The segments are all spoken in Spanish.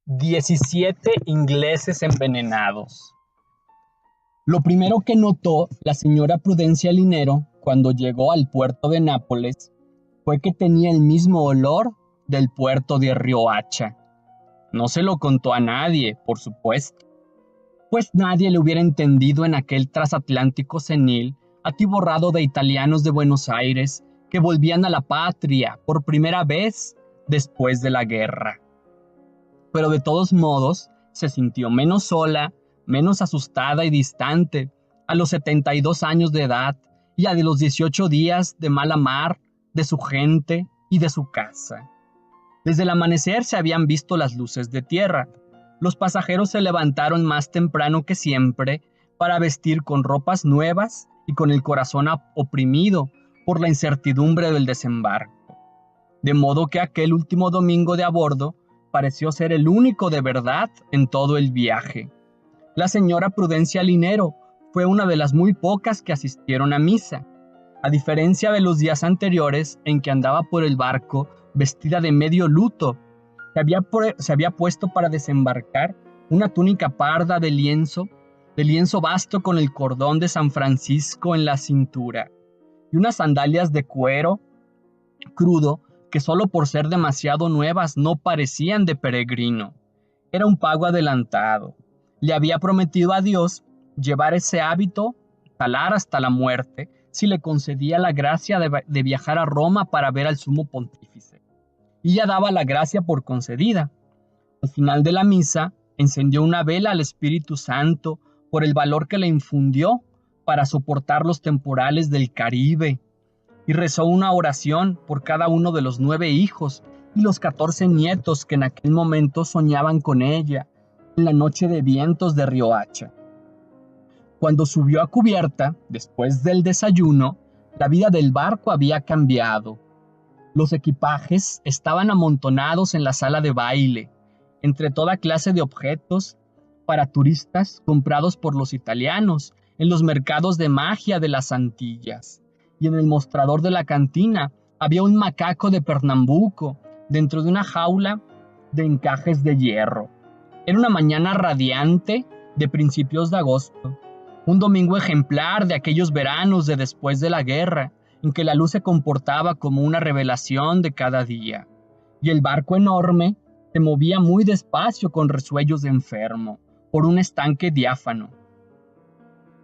17 ingleses envenenados. Lo primero que notó la señora Prudencia Linero cuando llegó al puerto de Nápoles fue que tenía el mismo olor del puerto de Riohacha. No se lo contó a nadie, por supuesto, pues nadie le hubiera entendido en aquel transatlántico senil atiborrado de italianos de Buenos Aires que volvían a la patria por primera vez después de la guerra. Pero de todos modos, se sintió menos sola, menos asustada y distante a los 72 años de edad y a de los 18 días de mala mar de su gente y de su casa. Desde el amanecer se habían visto las luces de tierra. Los pasajeros se levantaron más temprano que siempre para vestir con ropas nuevas y con el corazón oprimido por la incertidumbre del desembarco. De modo que aquel último domingo de a bordo pareció ser el único de verdad en todo el viaje. La señora Prudencia Linero fue una de las muy pocas que asistieron a misa, a diferencia de los días anteriores en que andaba por el barco vestida de medio luto. Se había puesto para desembarcar una túnica parda de lienzo vasto con el cordón de San Francisco en la cintura, y unas sandalias de cuero crudo que solo por ser demasiado nuevas no parecían de peregrino. Era un pago adelantado. Le había prometido a Dios llevar ese hábito, calar hasta la muerte, si le concedía la gracia de viajar a Roma para ver al sumo pontífice. Y ya daba la gracia por concedida. Al final de la misa, encendió una vela al Espíritu Santo por el valor que le infundió para soportar los temporales del Caribe, y rezó una oración por cada uno de los 9 hijos y los 14 nietos que en aquel momento soñaban con ella en la noche de vientos de Riohacha. Cuando subió a cubierta, después del desayuno, la vida del barco había cambiado. Los equipajes estaban amontonados en la sala de baile, entre toda clase de objetos para turistas comprados por los italianos en los mercados de magia de las Antillas. Y en el mostrador de la cantina había un macaco de Pernambuco dentro de una jaula de encajes de hierro. Era una mañana radiante de principios de agosto, un domingo ejemplar de aquellos veranos de después de la guerra, en que la luz se comportaba como una revelación de cada día, y el barco enorme se movía muy despacio con resuellos de enfermo por un estanque diáfano.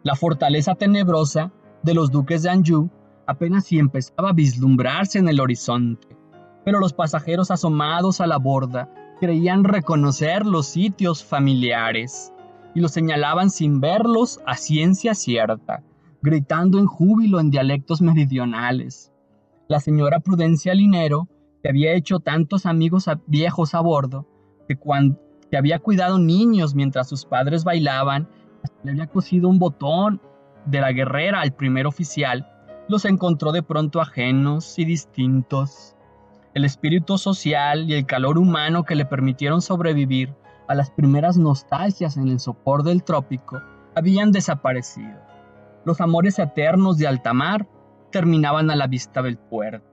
La fortaleza tenebrosa de los duques de Anjou apenas si empezaba a vislumbrarse en el horizonte, pero los pasajeros asomados a la borda creían reconocer los sitios familiares y los señalaban sin verlos a ciencia cierta, gritando en júbilo en dialectos meridionales. La señora Prudencia Linero, que había hecho tantos amigos viejos a bordo, que había cuidado niños mientras sus padres bailaban, le había cosido un botón de la guerrera al primer oficial, los encontró de pronto ajenos y distintos. El espíritu social y el calor humano que le permitieron sobrevivir a las primeras nostalgias en el sopor del trópico habían desaparecido. Los amores eternos de alta mar terminaban a la vista del puerto.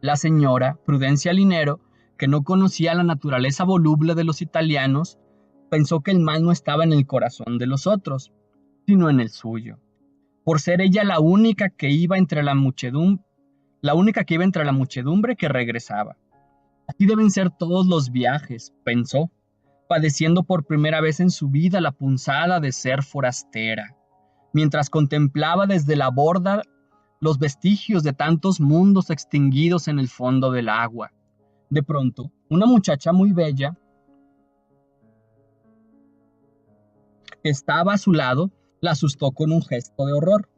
La señora Prudencia Linero, que no conocía la naturaleza voluble de los italianos, pensó que el mal no estaba en el corazón de los otros, sino en el suyo, por ser ella la única que iba entre la muchedumbre que regresaba. Así deben ser todos los viajes, pensó, padeciendo por primera vez en su vida la punzada de ser forastera, mientras contemplaba desde la borda los vestigios de tantos mundos extinguidos en el fondo del agua. De pronto, una muchacha muy bella que estaba a su lado la asustó con un gesto de horror.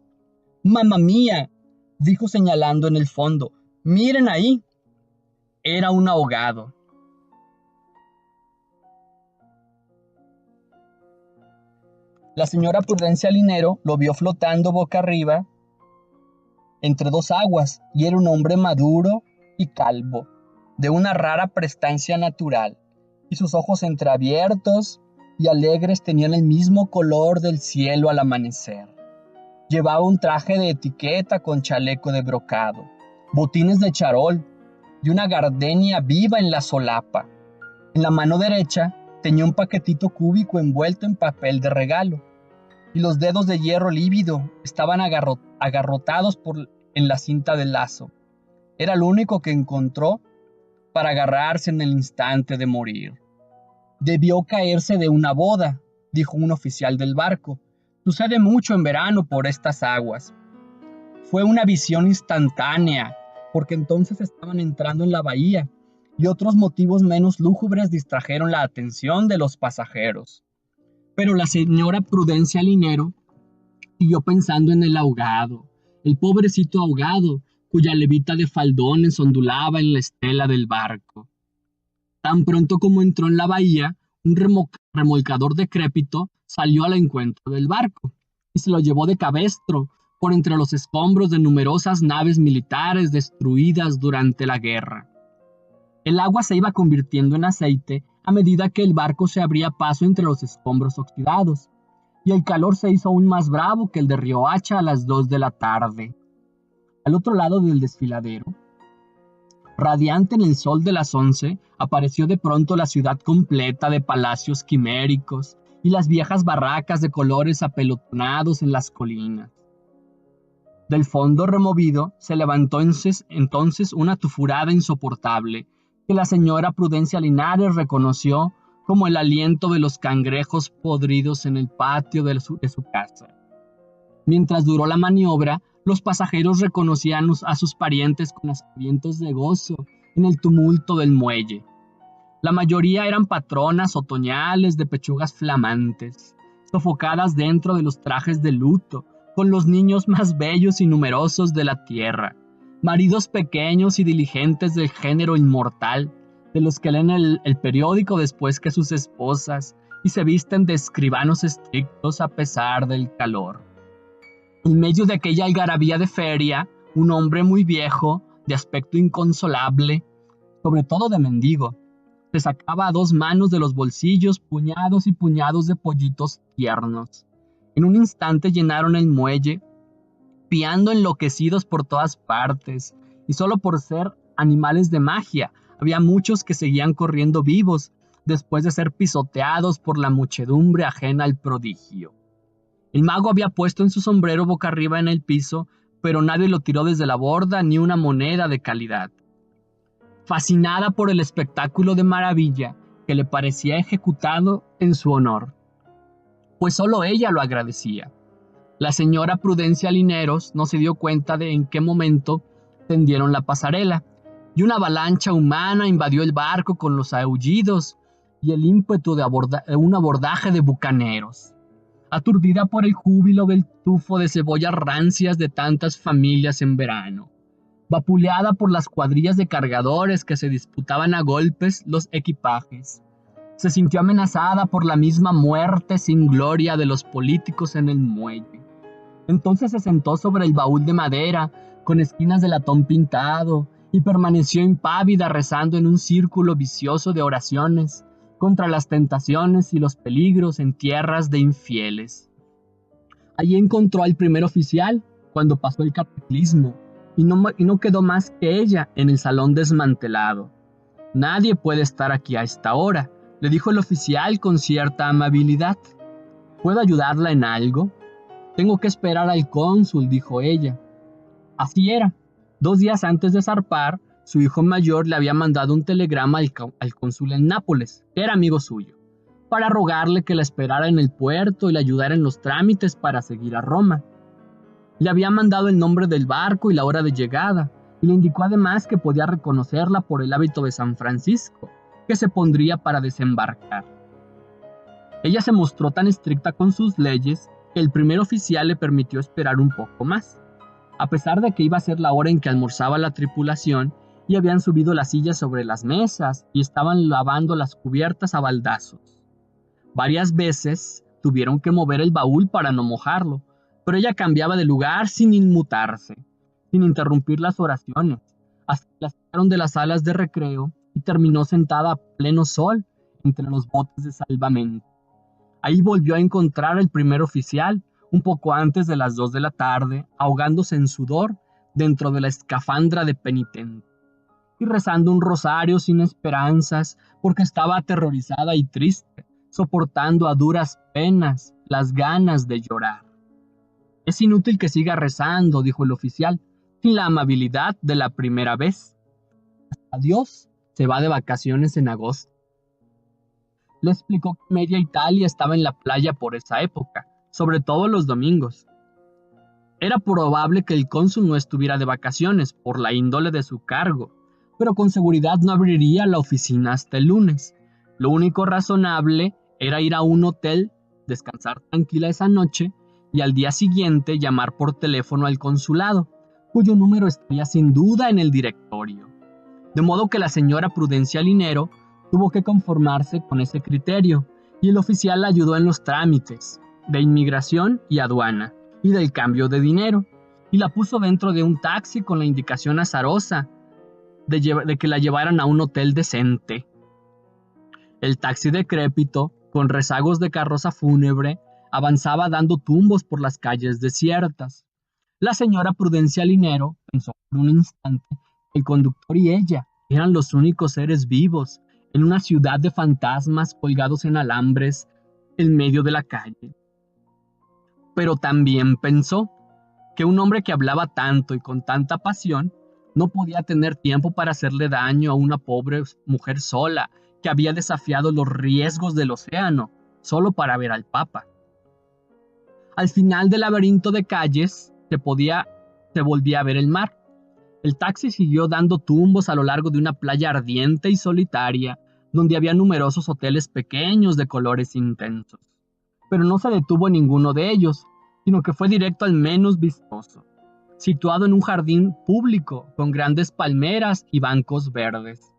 «¡Mamma mía!», dijo señalando en el fondo. «¡Miren ahí!». Era un ahogado. La señora Prudencia Linero lo vio flotando boca arriba entre 2 aguas, y era un hombre maduro y calvo, de una rara prestancia natural, y sus ojos entreabiertos y alegres tenían el mismo color del cielo al amanecer. Llevaba un traje de etiqueta con chaleco de brocado, botines de charol y una gardenia viva en la solapa. En la mano derecha tenía un paquetito cúbico envuelto en papel de regalo, y los dedos de hierro lívido estaban agarrotados en la cinta del lazo. Era lo único que encontró para agarrarse en el instante de morir. Debió caerse de una boda, dijo un oficial del barco. Sucede mucho en verano por estas aguas. Fue una visión instantánea, porque entonces estaban entrando en la bahía y otros motivos menos lúgubres distrajeron la atención de los pasajeros. Pero la señora Prudencia Linero siguió pensando en el ahogado, el pobrecito ahogado, cuya levita de faldones ondulaba en la estela del barco. Tan pronto como entró en la bahía, un remolcador decrépito salió al encuentro del barco y se lo llevó de cabestro por entre los escombros de numerosas naves militares destruidas durante la guerra. El agua se iba convirtiendo en aceite a medida que el barco se abría paso entre los escombros oxidados, y el calor se hizo aún más bravo que el de Riohacha a las 2 de la tarde. Al otro lado del desfiladero, radiante en el sol de las 11, apareció de pronto la ciudad completa de palacios quiméricos y las viejas barracas de colores apelotonados en las colinas. Del fondo removido se levantó entonces una tufurada insoportable que la señora Prudencia Linares reconoció como el aliento de los cangrejos podridos en el patio de su casa. Mientras duró la maniobra, los pasajeros reconocían a sus parientes con aspavientos de gozo en el tumulto del muelle. La mayoría eran patronas otoñales de pechugas flamantes, sofocadas dentro de los trajes de luto, con los niños más bellos y numerosos de la tierra, maridos pequeños y diligentes del género inmortal, de los que leen el periódico después que sus esposas y se visten de escribanos estrictos a pesar del calor. En medio de aquella algarabía de feria, un hombre muy viejo, de aspecto inconsolable, sobre todo de mendigo, se sacaba a 2 manos de los bolsillos puñados y puñados de pollitos tiernos. En un instante llenaron el muelle, piando enloquecidos por todas partes, y solo por ser animales de magia, había muchos que seguían corriendo vivos, después de ser pisoteados por la muchedumbre ajena al prodigio. El mago había puesto en su sombrero boca arriba en el piso, pero nadie lo tiró desde la borda ni una moneda de calidad. Fascinada por el espectáculo de maravilla que le parecía ejecutado en su honor, pues solo ella lo agradecía. La señora Prudencia Lineros no se dio cuenta de en qué momento tendieron la pasarela, y una avalancha humana invadió el barco con los aullidos y el ímpetu de un abordaje de bucaneros. Aturdida por el júbilo del tufo de cebollas rancias de tantas familias en verano, vapuleada por las cuadrillas de cargadores que se disputaban a golpes los equipajes, se sintió amenazada por la misma muerte sin gloria de los políticos en el muelle. Entonces se sentó sobre el baúl de madera, con esquinas de latón pintado, y permaneció impávida rezando en un círculo vicioso de oraciones contra las tentaciones y los peligros en tierras de infieles. Allí encontró al primer oficial cuando pasó el cataclismo, y no quedó más que ella en el salón desmantelado. «Nadie puede estar aquí a esta hora», le dijo el oficial con cierta amabilidad. «¿Puedo ayudarla en algo?» «Tengo que esperar al cónsul», dijo ella. Así era. 2 días antes de zarpar, su hijo mayor le había mandado un telegrama al cónsul en Nápoles, que era amigo suyo, para rogarle que la esperara en el puerto y le ayudara en los trámites para seguir a Roma. Le había mandado el nombre del barco y la hora de llegada, y le indicó además que podía reconocerla por el hábito de San Francisco, que se pondría para desembarcar. Ella se mostró tan estricta con sus leyes que el primer oficial le permitió esperar un poco más, a pesar de que iba a ser la hora en que almorzaba la tripulación y habían subido las sillas sobre las mesas y estaban lavando las cubiertas a baldazos. Varias veces tuvieron que mover el baúl para no mojarlo, pero ella cambiaba de lugar sin inmutarse, sin interrumpir las oraciones, hasta que la sacaron de las salas de recreo y terminó sentada a pleno sol entre los botes de salvamento. Ahí volvió a encontrar al primer oficial, un poco antes de las 2 de la tarde, ahogándose en sudor dentro de la escafandra de penitente. y rezando un rosario sin esperanzas, porque estaba aterrorizada y triste, soportando a duras penas las ganas de llorar. Es inútil que siga rezando, dijo el oficial, sin la amabilidad de la primera vez. Adiós, se va de vacaciones en agosto. Le explicó que media Italia estaba en la playa por esa época, sobre todo los domingos. Era probable que el cónsul no estuviera de vacaciones por la índole de su cargo, pero con seguridad no abriría la oficina hasta el lunes. Lo único razonable era ir a un hotel, descansar tranquila esa noche y al día siguiente llamar por teléfono al consulado, cuyo número estaría sin duda en el directorio. De modo que la señora Prudencia Linero tuvo que conformarse con ese criterio, y el oficial la ayudó en los trámites de inmigración y aduana, y del cambio de dinero, y la puso dentro de un taxi con la indicación azarosa de que la llevaran a un hotel decente. El taxi decrépito, con rezagos de carroza fúnebre, avanzaba dando tumbos por las calles desiertas. La señora Prudencia Linero pensó por un instante que el conductor y ella eran los únicos seres vivos en una ciudad de fantasmas colgados en alambres en medio de la calle. Pero también pensó que un hombre que hablaba tanto y con tanta pasión no podía tener tiempo para hacerle daño a una pobre mujer sola que había desafiado los riesgos del océano solo para ver al Papa. Al final del laberinto de calles se volvía a ver el mar. El taxi siguió dando tumbos a lo largo de una playa ardiente y solitaria, donde había numerosos hoteles pequeños de colores intensos. Pero no se detuvo en ninguno de ellos, sino que fue directo al menos vistoso, situado en un jardín público con grandes palmeras y bancos verdes.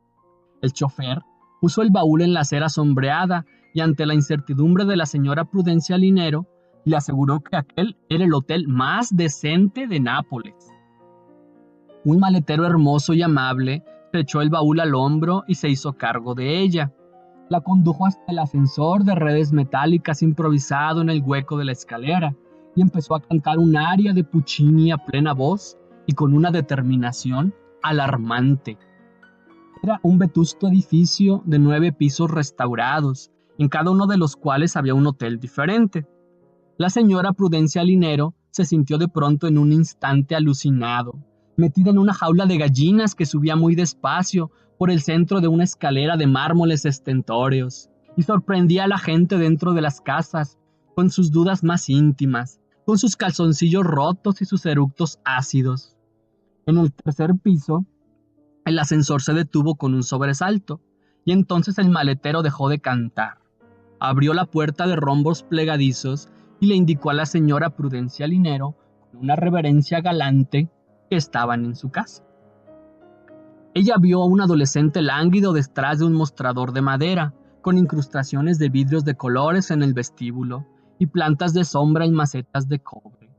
El chofer puso el baúl en la acera sombreada y ante la incertidumbre de la señora Prudencia Linero, le aseguró que aquel era el hotel más decente de Nápoles. Un maletero hermoso y amable se echó el baúl al hombro y se hizo cargo de ella. La condujo hasta el ascensor de redes metálicas improvisado en el hueco de la escalera y empezó a cantar un aria de Puccini a plena voz y con una determinación alarmante. Era un vetusto edificio de 9 pisos restaurados, en cada uno de los cuales había un hotel diferente. La señora Prudencia Linero se sintió de pronto en un instante alucinado, metida en una jaula de gallinas que subía muy despacio por el centro de una escalera de mármoles estentóreos, y sorprendía a la gente dentro de las casas con sus dudas más íntimas, con sus calzoncillos rotos y sus eructos ácidos. En el tercer piso, el ascensor se detuvo con un sobresalto, y entonces el maletero dejó de cantar. Abrió la puerta de rombos plegadizos y le indicó a la señora Prudencia Linero, con una reverencia galante, que estaban en su casa. Ella vio a un adolescente lánguido detrás de un mostrador de madera, con incrustaciones de vidrios de colores en el vestíbulo y plantas de sombra en macetas de cobre.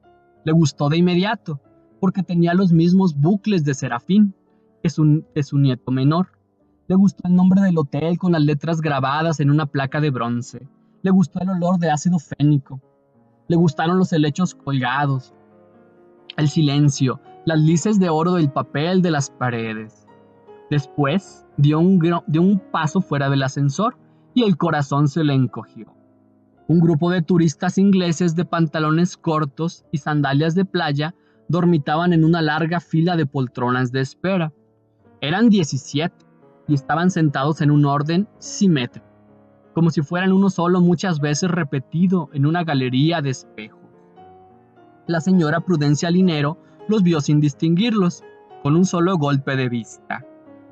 Le gustó de inmediato, porque tenía los mismos bucles de Serafín que su nieto menor. Le gustó el nombre del hotel con las letras grabadas en una placa de bronce. Le gustó el olor de ácido fénico. Le gustaron los helechos colgados, el silencio, las lices de oro del papel de las paredes. Después dio un paso fuera del ascensor y el corazón se le encogió. Un grupo de turistas ingleses de pantalones cortos y sandalias de playa dormitaban en una larga fila de poltronas de espera. Eran 17 y estaban sentados en un orden simétrico, como si fueran uno solo muchas veces repetido en una galería de espejos. La señora Prudencia Linero los vio sin distinguirlos, con un solo golpe de vista,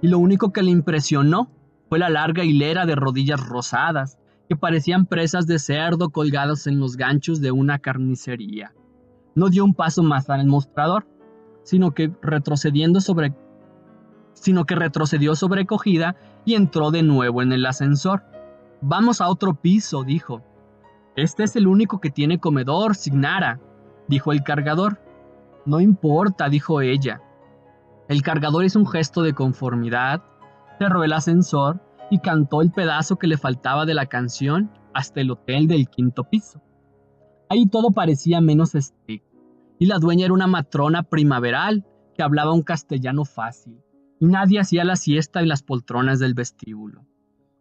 y lo único que le impresionó fue la larga hilera de rodillas rosadas, que parecían presas de cerdo colgadas en los ganchos de una carnicería. No dio un paso más al mostrador, sino que retrocedió sobrecogida y entró de nuevo en el ascensor. «Vamos a otro piso», dijo. «Este es el único que tiene comedor, Signara», dijo el cargador. «No importa», dijo ella. El cargador hizo un gesto de conformidad, cerró el ascensor y cantó el pedazo que le faltaba de la canción hasta el hotel del 5º piso. Ahí todo parecía menos estricto, y la dueña era una matrona primaveral que hablaba un castellano fácil, y nadie hacía la siesta en las poltronas del vestíbulo.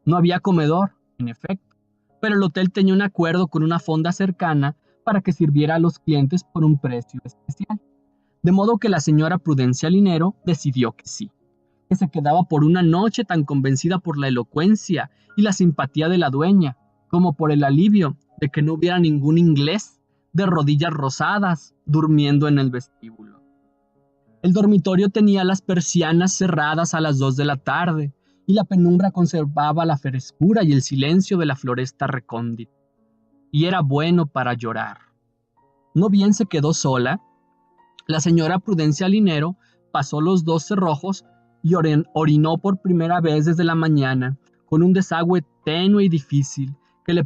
No había comedor, en efecto, pero el hotel tenía un acuerdo con una fonda cercana para que sirviera a los clientes por un precio especial. De modo que la señora Prudencia Linero decidió que sí, que se quedaba por una noche, tan convencida por la elocuencia y la simpatía de la dueña, como por el alivio de que no hubiera ningún inglés de rodillas rosadas durmiendo en el vestíbulo. El dormitorio tenía las persianas cerradas a las 2 de la tarde y la penumbra conservaba la frescura y el silencio de la floresta recóndita. Y era bueno para llorar. No bien se quedó sola, la señora Prudencia Linero pasó los 2 cerrojos y orinó por primera vez desde la mañana, con un desagüe tenue y difícil que le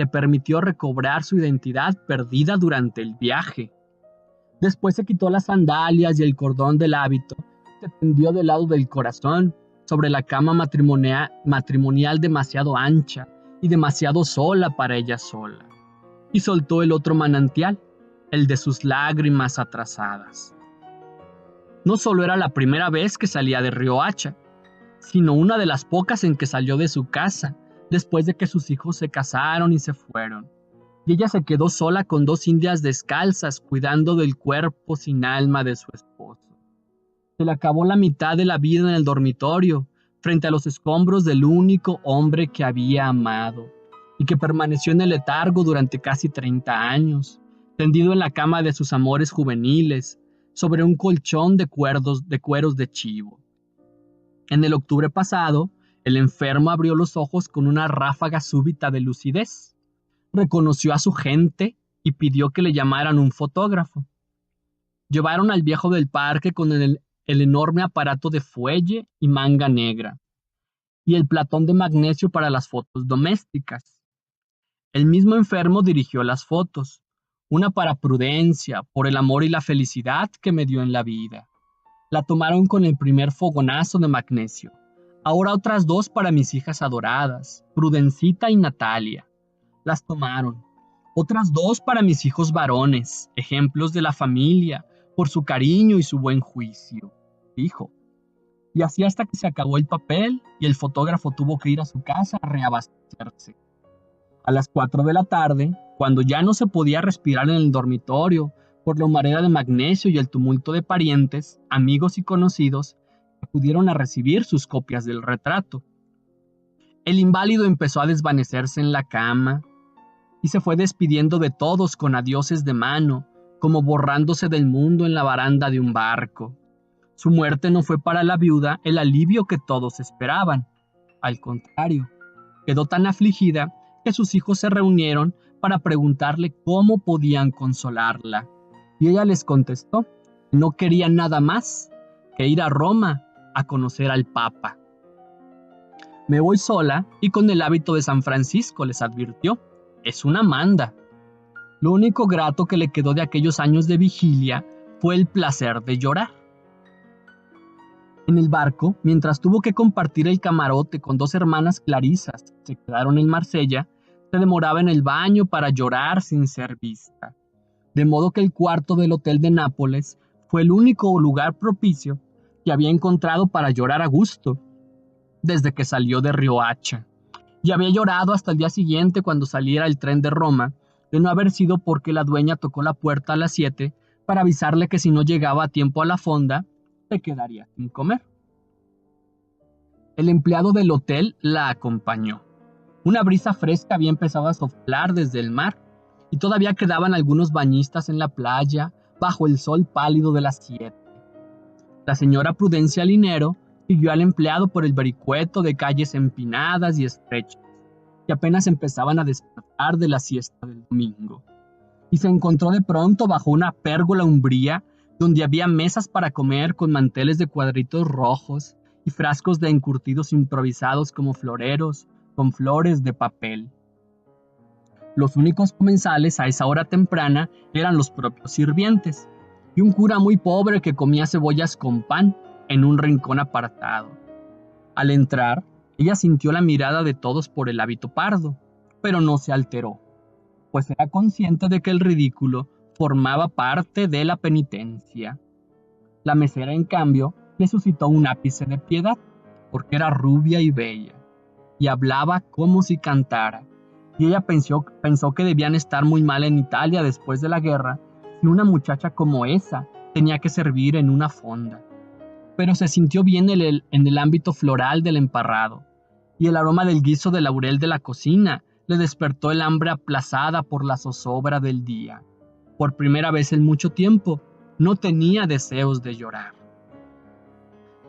permitió recobrar su identidad perdida durante el viaje. Después se quitó las sandalias y el cordón del hábito, se tendió del lado del corazón, sobre la cama matrimonial demasiado ancha y demasiado sola para ella sola, y soltó el otro manantial, el de sus lágrimas atrasadas. No solo era la primera vez que salía de Riohacha, sino una de las pocas en que salió de su casa, después de que sus hijos se casaron y se fueron. Y ella se quedó sola con 2 indias descalzas, cuidando del cuerpo sin alma de su esposo. Se le acabó la mitad de la vida en el dormitorio, frente a los escombros del único hombre que había amado, y que permaneció en el letargo durante casi 30 años, tendido en la cama de sus amores juveniles, sobre un colchón de cueros de chivo. En el octubre pasado, el enfermo abrió los ojos con una ráfaga súbita de lucidez. Reconoció a su gente y pidió que le llamaran un fotógrafo. Llevaron al viejo del parque con el enorme aparato de fuelle y manga negra, y el platón de magnesio para las fotos domésticas. El mismo enfermo dirigió las fotos, una para Prudencia, por el amor y la felicidad que me dio en la vida. La tomaron con el primer fogonazo de magnesio. Ahora otras 2 para mis hijas adoradas, Prudencita y Natalia. Las tomaron. Otras 2 para mis hijos varones, ejemplos de la familia, por su cariño y su buen juicio, dijo. Y así hasta que se acabó el papel y el fotógrafo tuvo que ir a su casa a reabastecerse. A las 4 de la tarde, cuando ya no se podía respirar en el dormitorio por la humareda de magnesio y el tumulto de parientes, amigos y conocidos, acudieron a recibir sus copias del retrato. El inválido empezó a desvanecerse en la cama y se fue despidiendo de todos con adioses de mano, como borrándose del mundo en la baranda de un barco. Su muerte no fue para la viuda el alivio que todos esperaban. Al contrario, quedó tan afligida que sus hijos se reunieron para preguntarle cómo podían consolarla. Y ella les contestó que no quería nada más que ir a Roma a conocer al Papa. Me voy sola y con el hábito de San Francisco, les advirtió. Es una manda. Lo único grato que le quedó de aquellos años de vigilia fue el placer de llorar. En el barco, mientras tuvo que compartir el camarote con 2 hermanas clarisas que se quedaron en Marsella, se demoraba en el baño para llorar sin ser vista. De modo que el cuarto del hotel de Nápoles fue el único lugar propicio que había encontrado para llorar a gusto desde que salió de Riohacha. Y había llorado hasta el día siguiente cuando saliera el tren de Roma, de no haber sido porque la dueña tocó la puerta a las 7 para avisarle que si no llegaba a tiempo a la fonda, se quedaría sin comer. El empleado del hotel la acompañó. Una brisa fresca había empezado a soplar desde el mar, y todavía quedaban algunos bañistas en la playa bajo el sol pálido de las 7. La señora Prudencia Linero siguió al empleado por el vericueto de calles empinadas y estrechas, que apenas empezaban a despertar de la siesta del domingo, y se encontró de pronto bajo una pérgola umbría donde había mesas para comer con manteles de cuadritos rojos y frascos de encurtidos improvisados como floreros con flores de papel. Los únicos comensales a esa hora temprana eran los propios sirvientes y un cura muy pobre que comía cebollas con pan en un rincón apartado. Al entrar, ella sintió la mirada de todos por el hábito pardo, pero no se alteró, pues era consciente de que el ridículo formaba parte de la penitencia. La mesera, en cambio, le suscitó un ápice de piedad, porque era rubia y bella, y hablaba como si cantara. Y ella pensó que debían estar muy mal en Italia después de la guerra, si una muchacha como esa tenía que servir en una fonda. Pero se sintió bien en el ámbito floral del emparrado, y el aroma del guiso de laurel de la cocina le despertó el hambre aplazada por la zozobra del día. Por primera vez en mucho tiempo, no tenía deseos de llorar.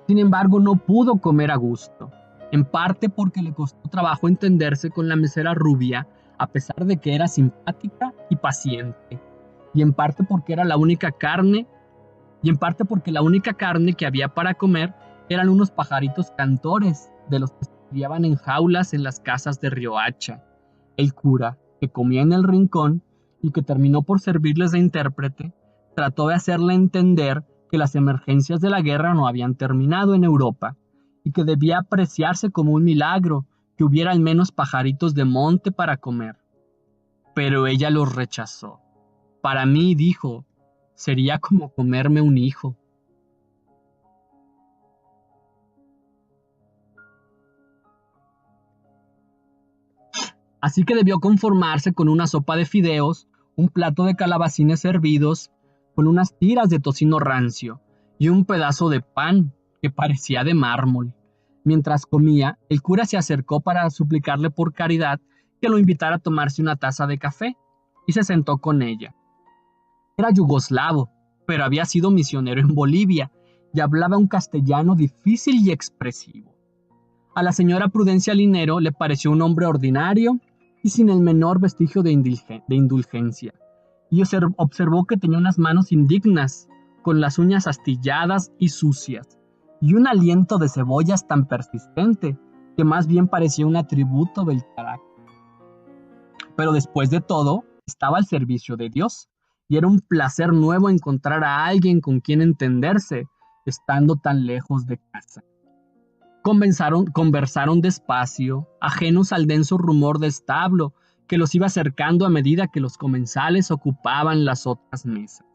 Sin embargo, no pudo comer a gusto, en parte porque le costó trabajo entenderse con la mesera rubia, a pesar de que era simpática y paciente, y en parte porque era la única carne, y en parte porque la única carne que había para comer eran unos pajaritos cantores, de los que se criaban en jaulas en las casas de Riohacha. El cura, que comía en el rincón y que terminó por servirles de intérprete, trató de hacerle entender que las emergencias de la guerra no habían terminado en Europa y que debía apreciarse como un milagro que hubiera al menos pajaritos de monte para comer. Pero ella los rechazó. Para mí, dijo, sería como comerme un hijo. Así que debió conformarse con una sopa de fideos, un plato de calabacines hervidos, con unas tiras de tocino rancio y un pedazo de pan que parecía de mármol. Mientras comía, el cura se acercó para suplicarle por caridad que lo invitara a tomarse una taza de café y se sentó con ella. Era yugoslavo, pero había sido misionero en Bolivia y hablaba un castellano difícil y expresivo. A la señora Prudencia Linero le pareció un hombre ordinario y sin el menor vestigio de indulgencia, y observó que tenía unas manos indignas, con las uñas astilladas y sucias, y un aliento de cebollas tan persistente que más bien parecía un atributo del carácter. Pero después de todo, estaba al servicio de Dios, y era un placer nuevo encontrar a alguien con quien entenderse, estando tan lejos de casa. Conversaron despacio, ajenos al denso rumor de establo que los iba acercando a medida que los comensales ocupaban las otras mesas.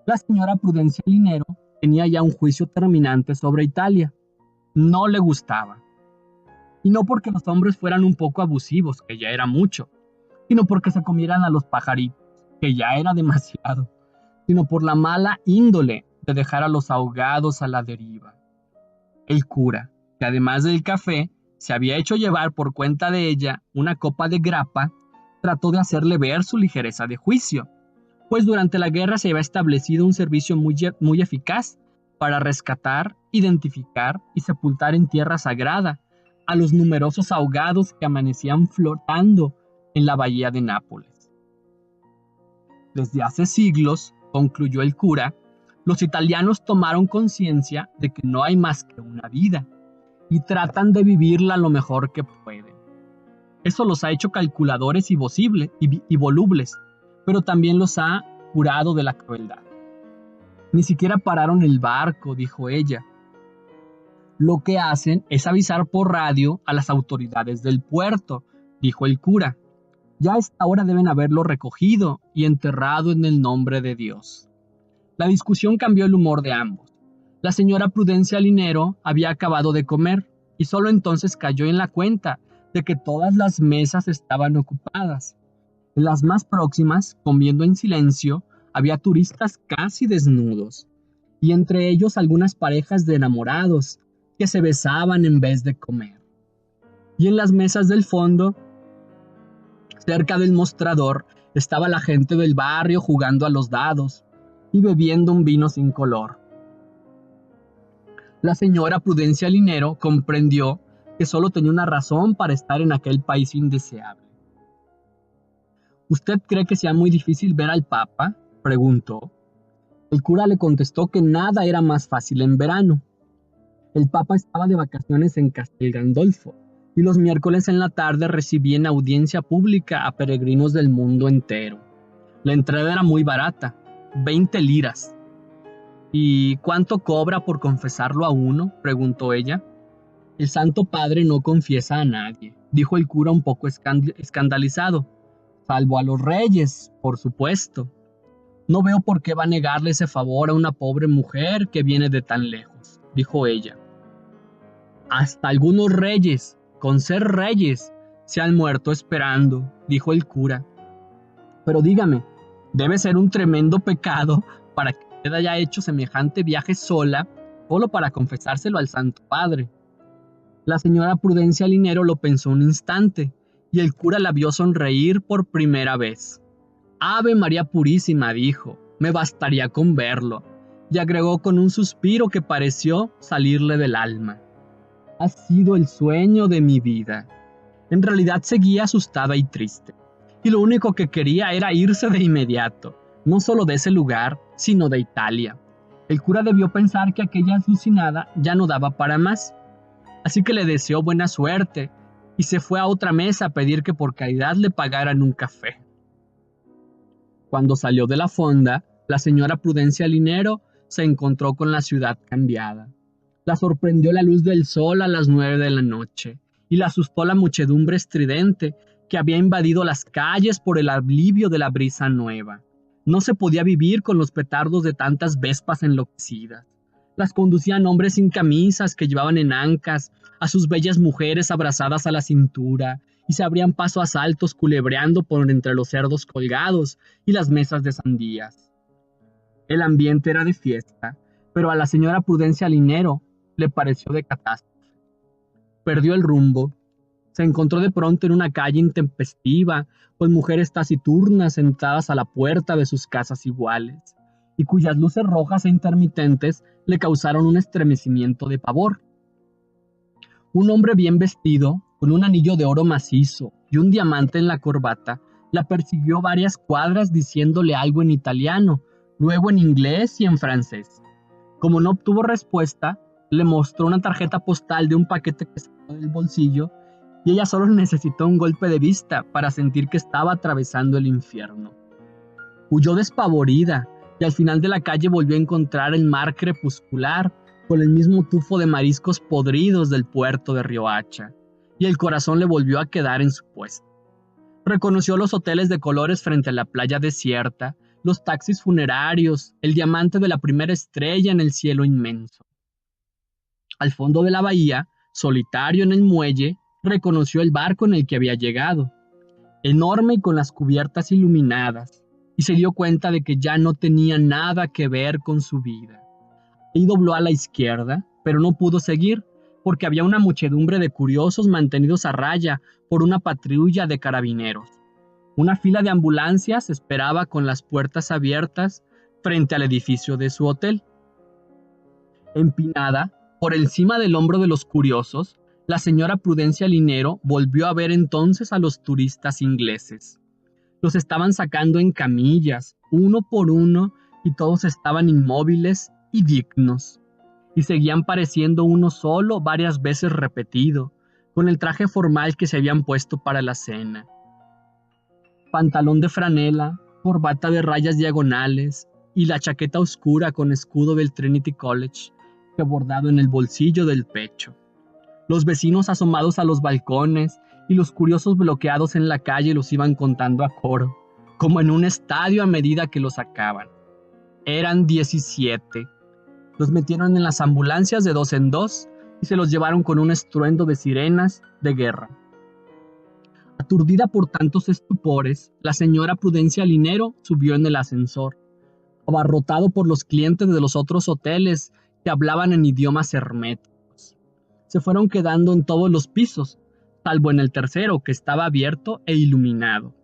La señora Prudencia Linero tenía ya un juicio terminante sobre Italia. No le gustaba. Y no porque los hombres fueran un poco abusivos, que ya era mucho, sino porque se comieran a los pajaritos, que ya era demasiado, sino por la mala índole de dejar a los ahogados a la deriva. El cura, que además del café se había hecho llevar por cuenta de ella una copa de grappa, trató de hacerle ver su ligereza de juicio, pues durante la guerra se había establecido un servicio muy eficaz para rescatar, identificar y sepultar en tierra sagrada a los numerosos ahogados que amanecían flotando en la bahía de Nápoles. Desde hace siglos, concluyó el cura, los italianos tomaron conciencia de que no hay más que una vida y tratan de vivirla lo mejor que pueden. Eso los ha hecho calculadores y volubles, pero también los ha curado de la crueldad. Ni siquiera pararon el barco, dijo ella. Lo que hacen es avisar por radio a las autoridades del puerto, dijo el cura. Ya a esta hora deben haberlo recogido y enterrado en el nombre de Dios. La discusión cambió el humor de ambos. La señora Prudencia Linero había acabado de comer y solo entonces cayó en la cuenta de que todas las mesas estaban ocupadas. En las más próximas, comiendo en silencio, había turistas casi desnudos, y entre ellos algunas parejas de enamorados que se besaban en vez de comer. Y en las mesas del fondo, cerca del mostrador, estaba la gente del barrio jugando a los dados y bebiendo un vino sin color. La señora Prudencia Linero comprendió que solo tenía una razón para estar en aquel país indeseable. ¿Usted cree que sea muy difícil ver al Papa?, preguntó. El cura le contestó que nada era más fácil en verano. El Papa estaba de vacaciones en Castel Gandolfo y los miércoles en la tarde recibía en audiencia pública a peregrinos del mundo entero. La entrada era muy barata, 20 liras. ¿Y cuánto cobra por confesarlo a uno?, preguntó ella. El Santo Padre no confiesa a nadie, dijo el cura un poco escandalizado. Salvo a los reyes, por supuesto. No veo por qué va a negarle ese favor a una pobre mujer que viene de tan lejos. dijo ella. Hasta algunos reyes, con ser reyes, se han muerto esperando, dijo el cura. Pero dígame, debe ser un tremendo pecado para que usted haya hecho semejante viaje sola, solo para confesárselo al Santo Padre. La señora Prudencia Linero lo pensó un instante, y el cura la vio sonreír por primera vez. Ave María Purísima, dijo, me bastaría con verlo, y agregó con un suspiro que pareció salirle del alma. Ha sido el sueño de mi vida. En realidad seguía asustada y triste, y lo único que quería era irse de inmediato, no solo de ese lugar, sino de Italia. El cura debió pensar que aquella alucinada ya no daba para más, así que le deseó buena suerte, y se fue a otra mesa a pedir que por caridad le pagaran un café. Cuando salió de la fonda, la señora Prudencia Linero se encontró con la ciudad cambiada. La sorprendió la luz del sol a las 9 de la noche, y la asustó la muchedumbre estridente que había invadido las calles por el alivio de la brisa nueva. No se podía vivir con los petardos de tantas vespas enloquecidas. Las conducían hombres sin camisas que llevaban en ancas a sus bellas mujeres abrazadas a la cintura, y se abrían paso a saltos culebreando por entre los cerdos colgados y las mesas de sandías. El ambiente era de fiesta, pero a la señora Prudencia Linero le pareció de catástrofe. Perdió el rumbo. Se encontró de pronto en una calle intempestiva, con mujeres taciturnas sentadas a la puerta de sus casas iguales, y cuyas luces rojas e intermitentes le causaron un estremecimiento de pavor. Un hombre bien vestido, con un anillo de oro macizo y un diamante en la corbata, la persiguió varias cuadras diciéndole algo en italiano, luego en inglés y en francés. Como no obtuvo respuesta, le mostró una tarjeta postal de un paquete que sacó del bolsillo, y ella solo necesitó un golpe de vista para sentir que estaba atravesando el infierno. Huyó despavorida, y al final de la calle volvió a encontrar el mar crepuscular con el mismo tufo de mariscos podridos del puerto de Riohacha, y el corazón le volvió a quedar en su puesto. Reconoció los hoteles de colores frente a la playa desierta, los taxis funerarios, el diamante de la primera estrella en el cielo inmenso. Al fondo de la bahía, solitario en el muelle, reconoció el barco en el que había llegado, enorme y con las cubiertas iluminadas, y se dio cuenta de que ya no tenía nada que ver con su vida. Y dobló a la izquierda, pero no pudo seguir, porque había una muchedumbre de curiosos mantenidos a raya por una patrulla de carabineros. Una fila de ambulancias esperaba con las puertas abiertas frente al edificio de su hotel. Empinada, por encima del hombro de los curiosos, la señora Prudencia Linero volvió a ver entonces a los turistas ingleses. Los estaban sacando en camillas, uno por uno, y todos estaban inmóviles y dignos, y seguían pareciendo uno solo varias veces repetido, con el traje formal que se habían puesto para la cena. Pantalón de franela, corbata de rayas diagonales y la chaqueta oscura con escudo del Trinity College que bordado en el bolsillo del pecho. Los vecinos asomados a los balcones y los curiosos bloqueados en la calle los iban contando a coro, como en un estadio a medida que los sacaban. Eran 17. Los metieron en las ambulancias de 2 en 2 y se los llevaron con un estruendo de sirenas de guerra. Aturdida por tantos estupores, la señora Prudencia Linero subió en el ascensor, abarrotado por los clientes de los otros hoteles que hablaban en idiomas herméticos. Se fueron quedando en todos los pisos, salvo en el tercero, que estaba abierto e iluminado.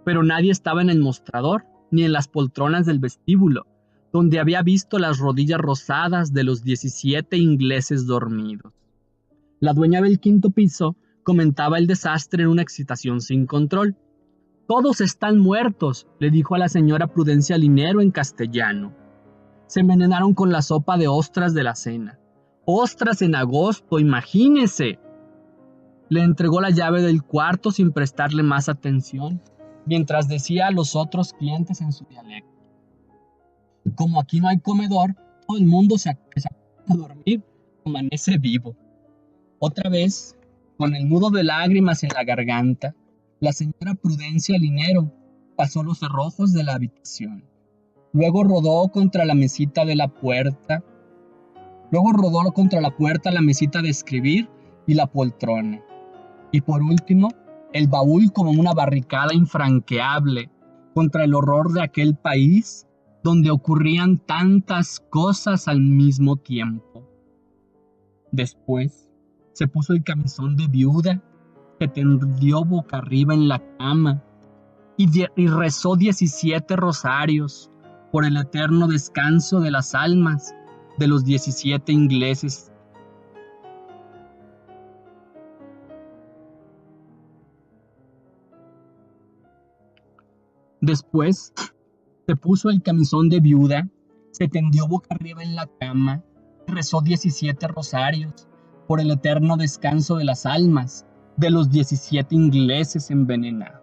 Pero nadie estaba en el mostrador, ni en las poltronas del vestíbulo, donde había visto las rodillas rosadas de los 17 ingleses dormidos. La dueña del 5.º piso comentaba el desastre en una excitación sin control. «Todos están muertos», le dijo a la señora Prudencia Linero en castellano. Se envenenaron con la sopa de ostras de la cena. ¡Ostras en agosto, imagínese! Le entregó la llave del cuarto sin prestarle más atención, mientras decía a los otros clientes en su dialecto: «Como aquí no hay comedor, todo el mundo se acuesta a dormir, amanece vivo». Otra vez, con el nudo de lágrimas en la garganta, la señora Prudencia Linero pasó los cerrojos de la habitación. Luego rodó contra la mesita de la puerta Luego rodó contra la puerta la mesita de escribir y la poltrona. Y por último, el baúl como una barricada infranqueable contra el horror de aquel país donde ocurrían tantas cosas al mismo tiempo. Después, se puso el camisón de viuda, se tendió boca arriba en la cama y rezó 17 rosarios por el eterno descanso de las almas de los 17 ingleses. Después, se puso el camisón de viuda, se tendió boca arriba en la cama y rezó 17 rosarios por el eterno descanso de las almas de los 17 ingleses envenenados.